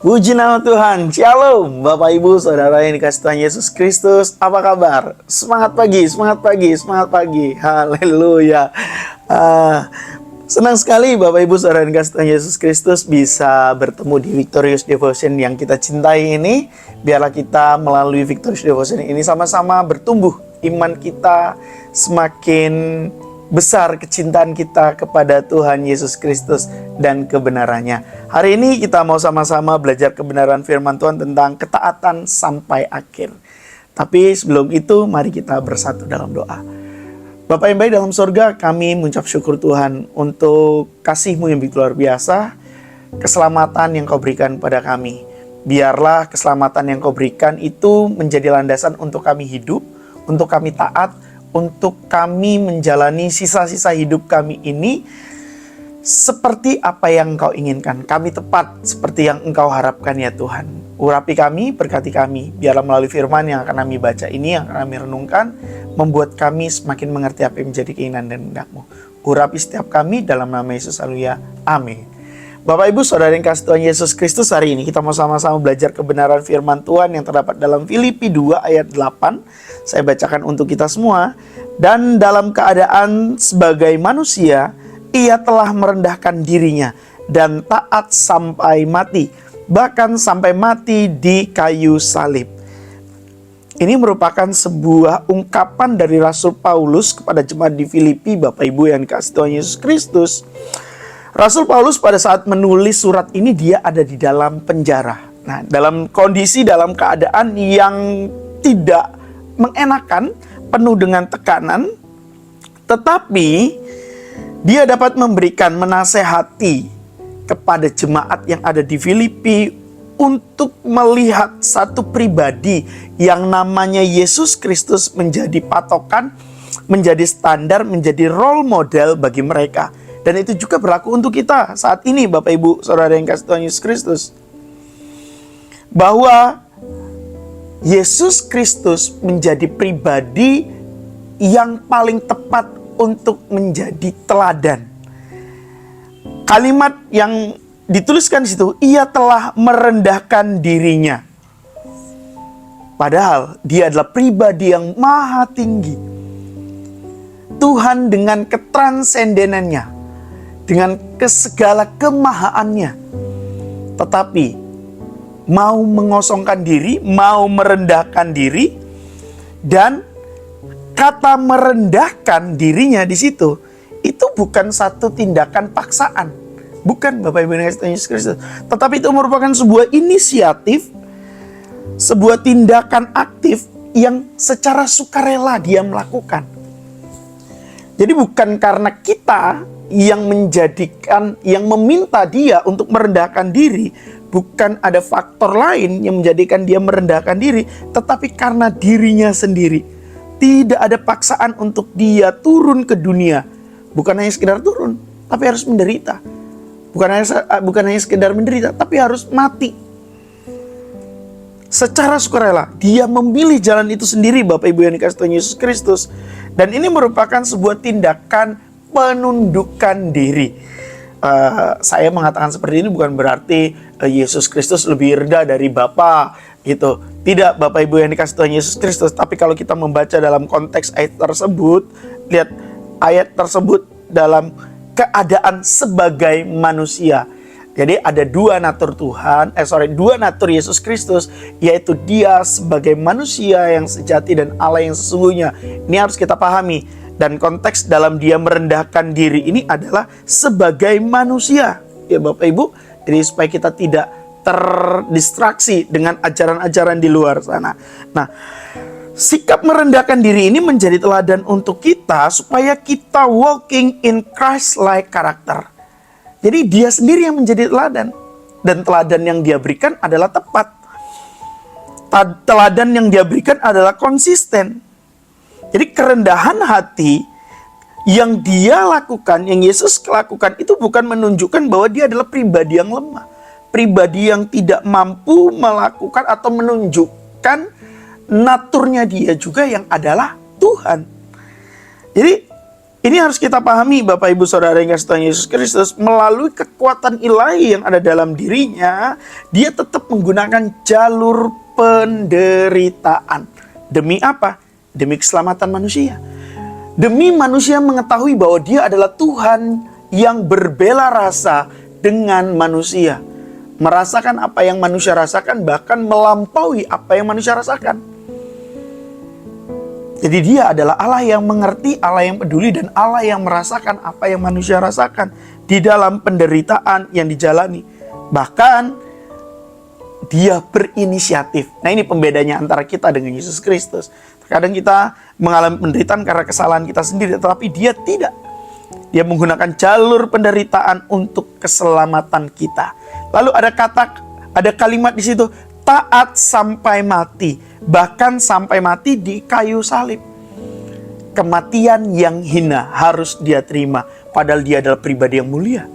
Puji nama Tuhan, Shalom Bapak Ibu Saudara yang dikasih Tuhan Yesus Kristus. Apa kabar? Semangat pagi, semangat pagi, semangat pagi. Haleluya. Senang sekali Bapak Ibu Saudara yang dikasih Tuhan Yesus Kristus bisa bertemu di Victorious Devotion yang kita cintai ini. Biarlah kita melalui Victorious Devotion ini sama-sama bertumbuh iman kita, semakin besar kecintaan kita kepada Tuhan Yesus Kristus dan kebenarannya. Hari ini kita mau sama-sama belajar kebenaran firman Tuhan tentang ketaatan sampai akhir. Tapi sebelum itu, mari kita bersatu dalam doa. Bapa yang baik dalam surga, kami mengucap syukur Tuhan untuk kasih-Mu yang begitu luar biasa, keselamatan yang Kau berikan pada kami. Biarlah keselamatan yang Kau berikan itu menjadi landasan untuk kami hidup, untuk kami taat, untuk kami menjalani sisa-sisa hidup kami ini seperti apa yang Engkau inginkan. Kami tepat seperti yang Engkau harapkan ya Tuhan. Urapi kami, berkati kami. Biarlah melalui firman yang akan kami baca ini, yang akan kami renungkan, membuat kami semakin mengerti apa yang menjadi keinginan dan kehendak-Mu. Urapi setiap kami dalam nama Yesus, haleluya. Amin. Bapak Ibu Saudara yang kasih Tuhan Yesus Kristus, hari ini kita mau sama-sama belajar kebenaran firman Tuhan yang terdapat dalam Filipi 2 ayat 8. Saya bacakan untuk kita semua. Dan dalam keadaan sebagai manusia, ia telah merendahkan dirinya dan taat sampai mati, bahkan sampai mati di kayu salib. Ini merupakan sebuah ungkapan dari Rasul Paulus kepada jemaat di Filipi, Bapak Ibu yang dikasih Tuhan Yesus Kristus. Rasul Paulus pada saat menulis surat ini dia ada di dalam penjara. Nah, dalam kondisi, dalam keadaan yang tidak mengenakan, penuh dengan tekanan, tetapi dia dapat memberikan menasehati kepada jemaat yang ada di Filipi untuk melihat satu pribadi yang namanya Yesus Kristus menjadi patokan, menjadi standar, menjadi role model bagi mereka. Dan itu juga berlaku untuk kita saat ini Bapak Ibu Saudara yang kasih Tuhan Yesus Kristus. Bahwa Yesus Kristus menjadi pribadi yang paling tepat untuk menjadi teladan. Kalimat yang dituliskan di situ, ia telah merendahkan dirinya. Padahal dia adalah pribadi yang maha tinggi. Tuhan dengan ketransendenannya, dengan segala kemahaannya, tetapi mau mengosongkan diri, mau merendahkan diri, dan kata merendahkan dirinya di situ itu bukan satu tindakan paksaan, bukan Bapak Ibu Yesus Kristus, tetapi itu merupakan sebuah inisiatif, sebuah tindakan aktif yang secara sukarela dia melakukan. Jadi bukan karena kita yang menjadikan, yang meminta dia untuk merendahkan diri, bukan ada faktor lain yang menjadikan dia merendahkan diri, tetapi karena dirinya sendiri. Tidak ada paksaan untuk dia turun ke dunia. Bukan hanya sekedar turun, tapi harus menderita. Bukan hanya sekedar menderita, tapi harus mati. Secara sukarela, dia memilih jalan itu sendiri Bapak Ibu yang dikasih Tuhan Yesus Kristus. Dan ini merupakan sebuah tindakan penundukan diri. Saya mengatakan seperti ini bukan berarti Yesus Kristus lebih rendah dari Bapa gitu. Tidak Bapak Ibu yang dikasih Tuhan Yesus Kristus. Tapi kalau kita membaca dalam konteks ayat tersebut, lihat ayat tersebut dalam keadaan sebagai manusia. Jadi ada dua natur dua natur Yesus Kristus, yaitu dia sebagai manusia yang sejati dan Allah yang sesungguhnya. Ini harus kita pahami. Dan konteks dalam dia merendahkan diri ini adalah sebagai manusia. Ya Bapak Ibu, jadi supaya kita tidak terdistraksi dengan ajaran-ajaran di luar sana. Nah, sikap merendahkan diri ini menjadi teladan untuk kita supaya kita walking in Christ-like character. Jadi dia sendiri yang menjadi teladan. Dan teladan yang dia berikan adalah tepat. Teladan yang dia berikan adalah konsisten. Jadi kerendahan hati yang dia lakukan, yang Yesus lakukan itu bukan menunjukkan bahwa dia adalah pribadi yang lemah. Pribadi yang tidak mampu melakukan atau menunjukkan naturnya dia juga yang adalah Tuhan. Jadi Ini harus kita pahami Bapak Ibu Saudara yang kasih Tuhan Yesus Kristus, melalui kekuatan ilahi yang ada dalam dirinya, dia tetap menggunakan jalur penderitaan. Demi apa? Demi keselamatan manusia. Demi manusia mengetahui bahwa dia adalah Tuhan yang berbela rasa dengan manusia. Merasakan apa yang manusia rasakan, bahkan melampaui apa yang manusia rasakan. Jadi dia adalah Allah yang mengerti, Allah yang peduli, dan Allah yang merasakan apa yang manusia rasakan di dalam penderitaan yang dijalani. Bahkan dia berinisiatif. Nah, ini pembedanya antara kita dengan Yesus Kristus. Terkadang kita mengalami penderitaan karena kesalahan kita sendiri, tetapi dia tidak. Dia menggunakan jalur penderitaan untuk keselamatan kita. Lalu ada kalimat di situ, taat sampai mati. Bahkan sampai mati di kayu salib. Kematian yang hina harus dia terima. Padahal dia adalah pribadi yang mulia.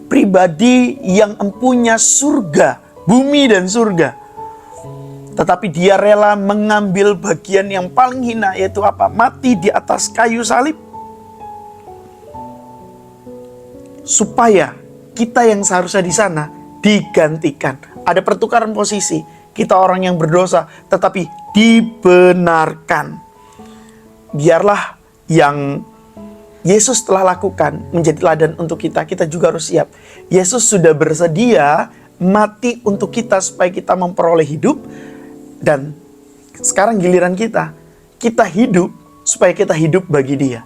Pribadi yang empunya surga, bumi dan surga. Tetapi dia rela mengambil bagian yang paling hina, yaitu apa? Mati di atas kayu salib. Supaya kita yang seharusnya di sana digantikan. Ada pertukaran posisi. Kita orang yang berdosa, tetapi dibenarkan. Biarlah yang Yesus telah lakukan menjadi teladan untuk kita. Kita juga harus siap. Yesus sudah bersedia mati untuk kita supaya kita memperoleh hidup. Dan sekarang giliran kita. Kita hidup supaya kita hidup bagi Dia.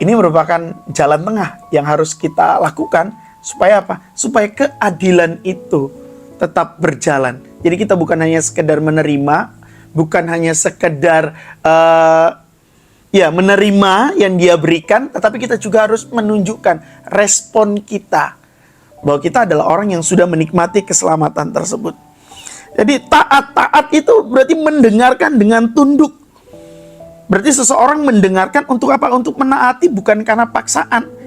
Ini merupakan jalan tengah yang harus kita lakukan. Supaya apa? Supaya keadilan itu tetap berjalan. Jadi kita bukan hanya sekedar menerima, bukan hanya sekedar menerima yang dia berikan, tetapi kita juga harus menunjukkan respon kita bahwa kita adalah orang yang sudah menikmati keselamatan tersebut. Jadi taat itu berarti mendengarkan dengan tunduk. Berarti seseorang mendengarkan untuk apa? Untuk menaati, bukan karena paksaan.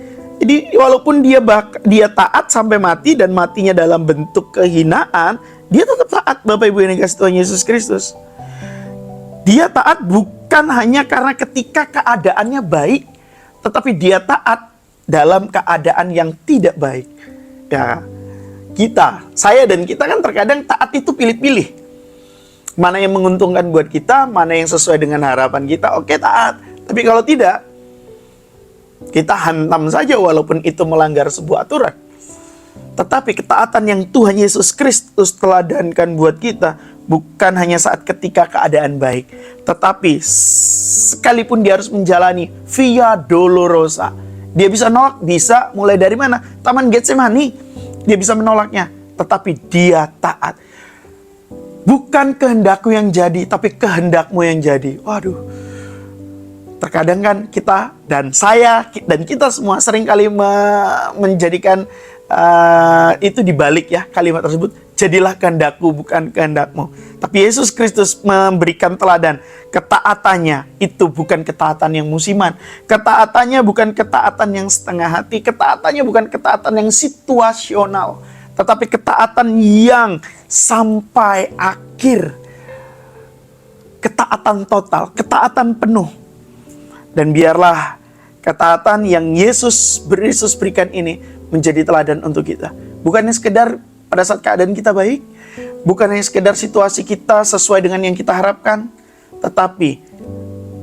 Jadi walaupun dia taat sampai mati dan matinya dalam bentuk kehinaan, dia tetap taat Bapak Ibu yang dikasihi Tuhan Yesus Kristus. Dia taat bukan hanya karena ketika keadaannya baik, tetapi dia taat dalam keadaan yang tidak baik. Ya, saya dan kita kan terkadang taat itu pilih-pilih. Mana yang menguntungkan buat kita, mana yang sesuai dengan harapan kita, oke taat. Tapi kalau tidak, kita hantam saja walaupun itu melanggar sebuah aturan. Tetapi ketaatan yang Tuhan Yesus Kristus teladankan buat kita bukan hanya saat ketika keadaan baik, tetapi sekalipun dia harus menjalani via dolorosa. Dia bisa nolak, bisa mulai dari mana? Taman Getsemani. Dia bisa menolaknya, tetapi dia taat. Bukan kehendakku yang jadi, tapi kehendakmu yang jadi. Waduh. Terkadang kan kita dan saya dan kita semua seringkali menjadikan itu dibalik ya kalimat tersebut. Jadilah kehendakku bukan kehendakmu. Tapi Yesus Kristus memberikan teladan. Ketaatannya itu bukan ketaatan yang musiman. Ketaatannya bukan ketaatan yang setengah hati. Ketaatannya bukan ketaatan yang situasional. Tetapi ketaatan yang sampai akhir. Ketaatan total, ketaatan penuh. Dan biarlah ketaatan yang Yesus berikan ini menjadi teladan untuk kita. Bukannya sekedar pada saat keadaan kita baik, bukan hanya sekedar situasi kita sesuai dengan yang kita harapkan, tetapi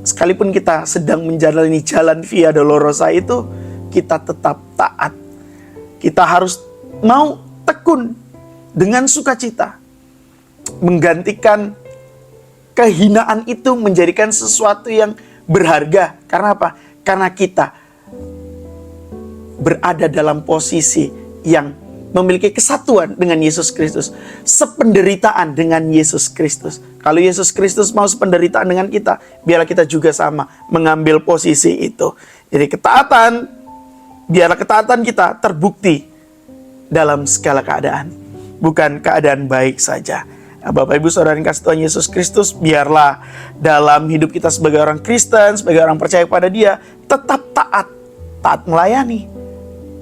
sekalipun kita sedang menjalani jalan via dolorosa itu, kita tetap taat. Kita harus mau tekun dengan sukacita, menggantikan kehinaan itu menjadikan sesuatu yang berharga. Karena apa? Karena kita berada dalam posisi yang memiliki kesatuan dengan Yesus Kristus, sependeritaan dengan Yesus Kristus. Kalau Yesus Kristus mau sependeritaan dengan kita, biarlah kita juga sama mengambil posisi itu. Jadi biarlah ketaatan kita terbukti dalam segala keadaan, bukan keadaan baik saja. Nah, Bapak Ibu Saudara yang kasih Tuhan Yesus Kristus, biarlah dalam hidup kita sebagai orang Kristen, sebagai orang percaya kepada Dia, tetap taat melayani,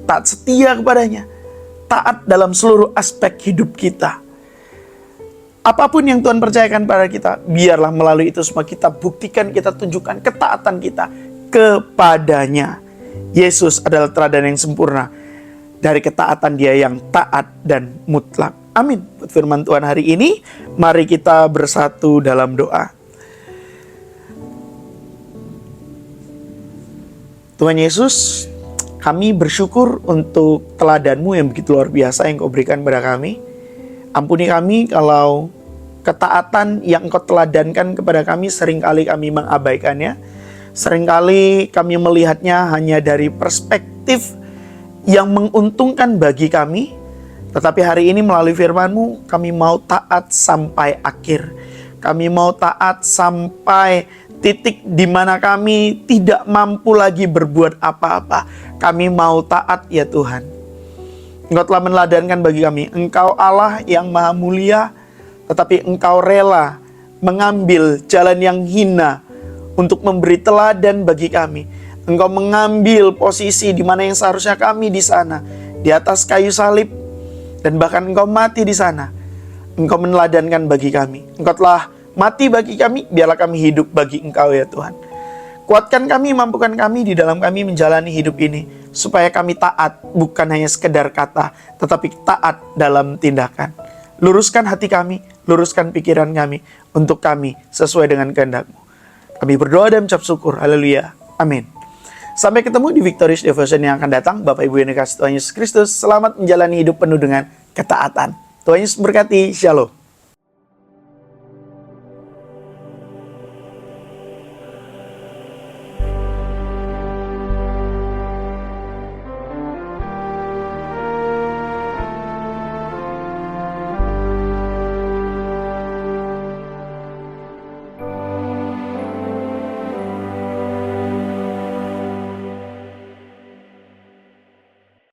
taat setia kepadanya, taat dalam seluruh aspek hidup kita. Apapun yang Tuhan percayakan pada kita, biarlah melalui itu semua kita buktikan, kita tunjukkan ketaatan kita kepadanya. Yesus adalah teladan yang sempurna dari ketaatan Dia yang taat dan mutlak. Amin. Buat firman Tuhan hari ini, mari kita bersatu dalam doa. Tuhan Yesus, kami bersyukur untuk teladan-Mu yang begitu luar biasa yang Kau berikan kepada kami. Ampuni kami kalau ketaatan yang Engkau teladankan kepada kami seringkali kami mengabaikannya. Seringkali kami melihatnya hanya dari perspektif yang menguntungkan bagi kami. Tetapi hari ini melalui firman-Mu, kami mau taat sampai akhir. Kami mau taat sampai titik di mana kami tidak mampu lagi berbuat apa-apa. Kami mau taat ya Tuhan. Engkau telah meneladankan bagi kami. Engkau Allah yang maha mulia, tetapi Engkau rela mengambil jalan yang hina untuk memberi teladan bagi kami. Engkau mengambil posisi di mana yang seharusnya kami di sana, di atas kayu salib, dan bahkan Engkau mati di sana. Engkau meneladankan bagi kami. Engkau telah mati bagi kami, biarlah kami hidup bagi Engkau ya Tuhan. Kuatkan kami, mampukan kami di dalam kami menjalani hidup ini, supaya kami taat, bukan hanya sekedar kata, tetapi taat dalam tindakan. Luruskan hati kami, luruskan pikiran kami, untuk kami sesuai dengan kehendak-Mu. Kami berdoa dan mengucap syukur. Haleluya. Amin. Sampai ketemu di Victorious Devotion yang akan datang. Bapak Ibu yang dikasihi Tuhan Yesus Kristus, selamat menjalani hidup penuh dengan ketaatan. Tuhan Yesus berkati. Shalom.